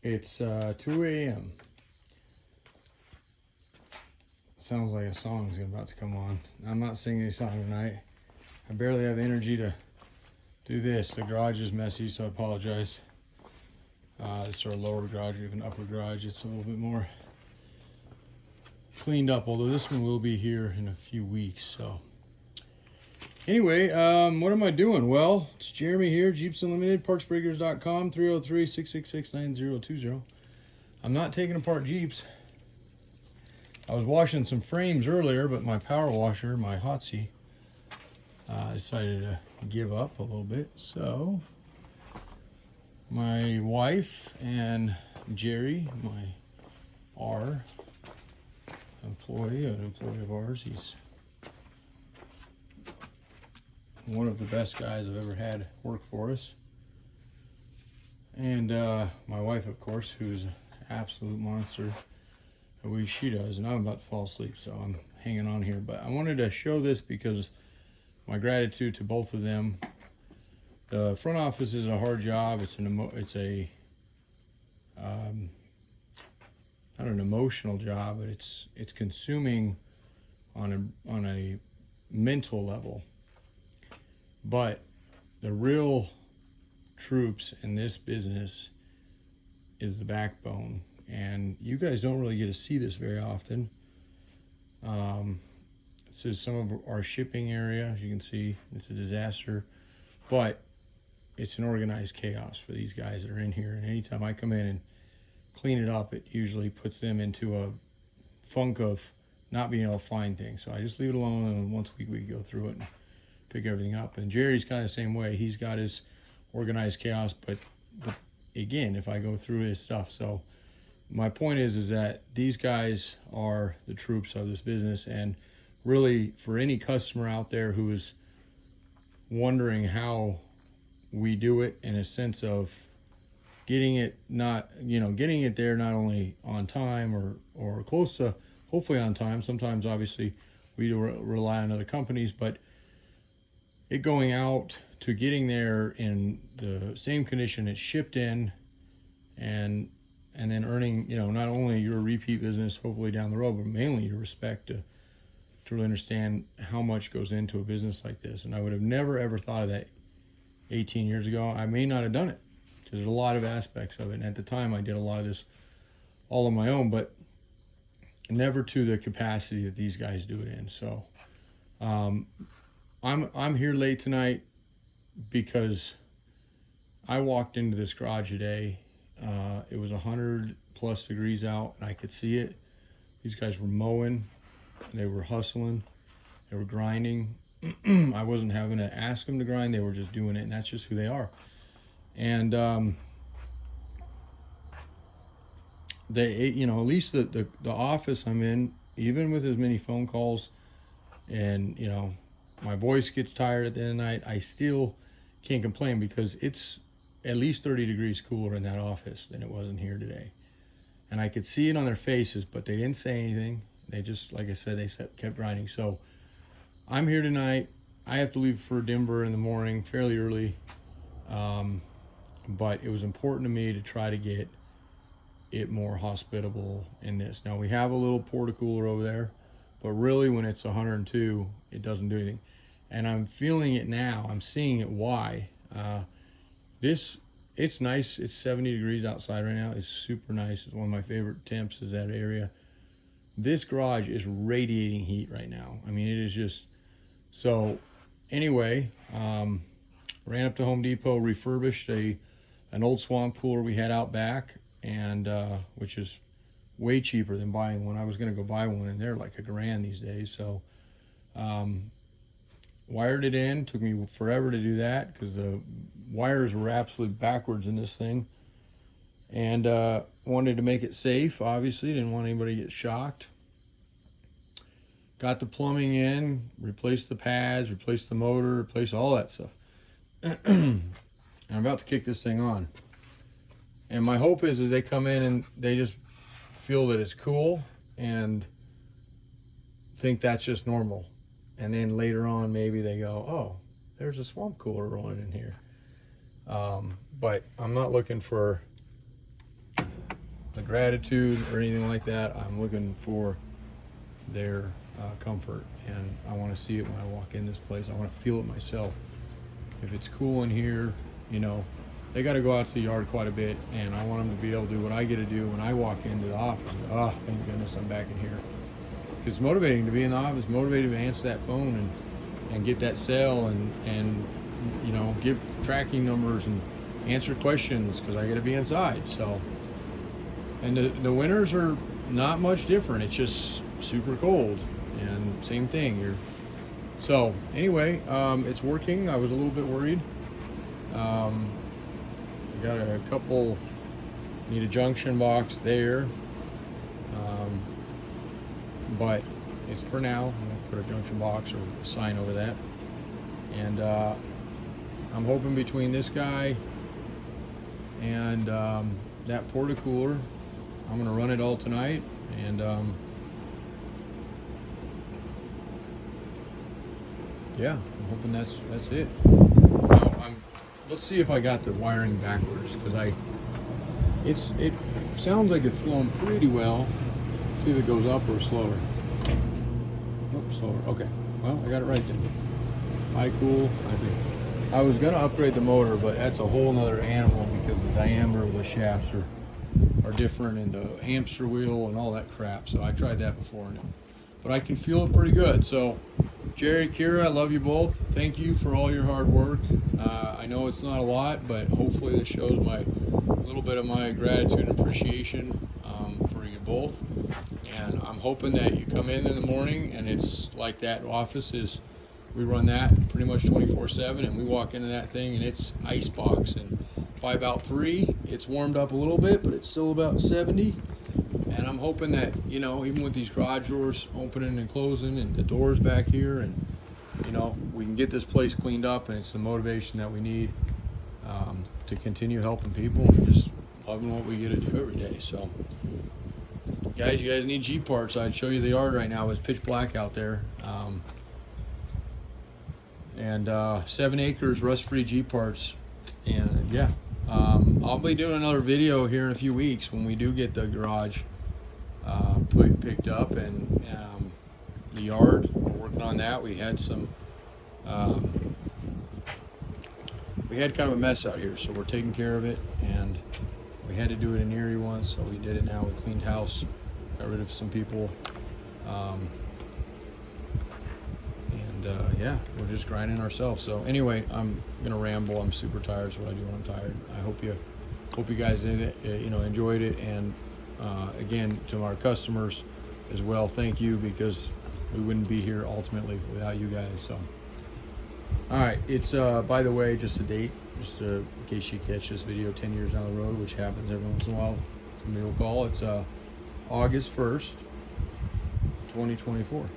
It's 2 a.m. Sounds like a song's about to come on. I'm not singing a song tonight. I barely have energy to do this. The garage is messy, so I apologize. It's our lower garage. We have an upper garage. It's a little bit more cleaned up, although this one will be here in a few weeks. So anyway, what am I doing? Well, it's Jeremy here, Jeeps Unlimited, partsbreakers.com, 303-666-9020. I'm not taking apart Jeeps. I was washing some frames earlier, but my power washer, my Hotsy, decided to give up a little bit. So my wife and Jerry, my employee, an employee of ours, he's one of the best guys I've ever had work for us. And my wife, of course, who's an absolute monster. She does, and I'm about to fall asleep, so I'm hanging on here. But I wanted to show this because my gratitude to both of them. The front office is a hard job. It's not an emotional job, but it's consuming on a mental level. But the real troops in this business is the backbone, and you guys don't really get to see this very often. This is some of our shipping area. As you can see, it's a disaster, but it's an organized chaos for these guys that are in here. And anytime I come in and clean it up, it usually puts them into a funk of not being able to find things. So I just leave it alone, and once a week we go through it and pick everything up. And Jerry's kind of the same way. He's got his organized chaos, but again, if I go through his stuff. So my point is that these guys are the troops of this business. And really, for any customer out there who is wondering how we do it, in a sense of getting it there not only on time or close to hopefully on time. Sometimes obviously we do rely on other companies, but it going out to getting there in the same condition it's shipped in, and then earning, not only your repeat business hopefully down the road, but mainly your respect to really understand how much goes into a business like this. And I would have never ever thought of that 18 years ago. I may not have done it because there's a lot of aspects of it. And at the time I did a lot of this all on my own, but never to the capacity that these guys do it in. So I'm here late tonight because I walked into this garage today. It was 100+ degrees out, and I could see it. These guys were mowing, they were hustling, they were grinding. I wasn't having to ask them to grind, they were just doing it, and that's just who they are. And they, at least the office I'm in, even with as many phone calls, and my voice gets tired at the end of the night, I still can't complain because it's at least 30 degrees cooler in that office than it was in here today. And I could see it on their faces, but they didn't say anything. They just, like I said, they kept grinding. So I'm here tonight. I have to leave for Denver in the morning, fairly early. But it was important to me to try to get it more hospitable in this. Now we have a little porta-cooler over there, but really when it's 102, it doesn't do anything. And I'm feeling it now. I'm seeing it why. It's nice. It's 70 degrees outside right now. It's super nice. It's one of my favorite temps is that area. This garage is radiating heat right now. I mean, it is just, so anyway, ran up to Home Depot, refurbished an old swamp cooler we had out back, and which is way cheaper than buying one. I was gonna go buy one, and they're like $1,000 these days. So wired it in. Took me forever to do that because the wires were absolutely backwards in this thing, and wanted to make it safe. Obviously didn't want anybody to get shocked. Got the plumbing in, replaced the pads, replaced the motor, replaced all that stuff. I'm about to kick this thing on, and my hope is they come in and they just feel that it's cool and think that's just normal. And then later on, maybe they go, oh, there's a swamp cooler rolling in here. But I'm not looking for the gratitude or anything like that. I'm looking for their comfort, and I want to see it when I walk in this place. I want to feel it myself. If it's cool in here, you know, they got to go out to the yard quite a bit, and I want them to be able to do what I get to do when I walk into the office. Oh, thank goodness I'm back in here. It's motivating to be in the office, motivating to answer that phone and get that sale and you know, give tracking numbers and answer questions because I got to be inside. So, and the winters are not much different. It's just super cold, and same thing. So anyway, it's working. I was a little bit worried. Got a couple. Need a junction box there. But it's for now. I'm gonna put a junction box or a sign over that. And I'm hoping between this guy and that porta-cooler, I'm gonna run it all tonight. And yeah, I'm hoping that's it. Now, let's see if I got the wiring backwards, because it sounds like it's flowing pretty well. See if it goes up or slower. Oh, slower. Okay. Well, I got it right then. High cool. I think I was gonna upgrade the motor, but that's a whole nother animal because the diameter of the shafts are different, and the hamster wheel and all that crap. So I tried that before, but I can feel it pretty good. So Jerry, Kira, I love you both. Thank you for all your hard work. I know it's not a lot, but hopefully this shows a little bit of my gratitude and appreciation for you both. And I'm hoping that you come in the morning and it's like that office is, we run that pretty much 24/7, and we walk into that thing and it's icebox. And by about 3, it's warmed up a little bit, but it's still about 70. And I'm hoping that, you know, even with these garage doors opening and closing and the doors back here, and, you know, we can get this place cleaned up, and it's the motivation that we need to continue helping people and just loving what we get to do every day. So, guys, you guys need Jeep parts. I'd show you the yard right now. It's pitch black out there. 7 acres rust-free Jeep parts. And yeah, I'll be doing another video here in a few weeks when we do get the garage picked up, and the yard. We're working on that. We had some we had kind of a mess out here, so we're taking care of it, and we had to do it in Erie once, so we did it now. We cleaned house, got rid of some people, and yeah, we're just grinding ourselves. So anyway, I'm gonna ramble. I'm super tired. It's what I do when I'm tired. I hope you guys did it, you know, enjoyed it, and again, to our customers as well, thank you, because we wouldn't be here ultimately without you guys. So, all right, it's by the way, just a date, just in case you catch this video 10 years down the road, which happens every once in a while, somebody will call. It's August 1st, 2024.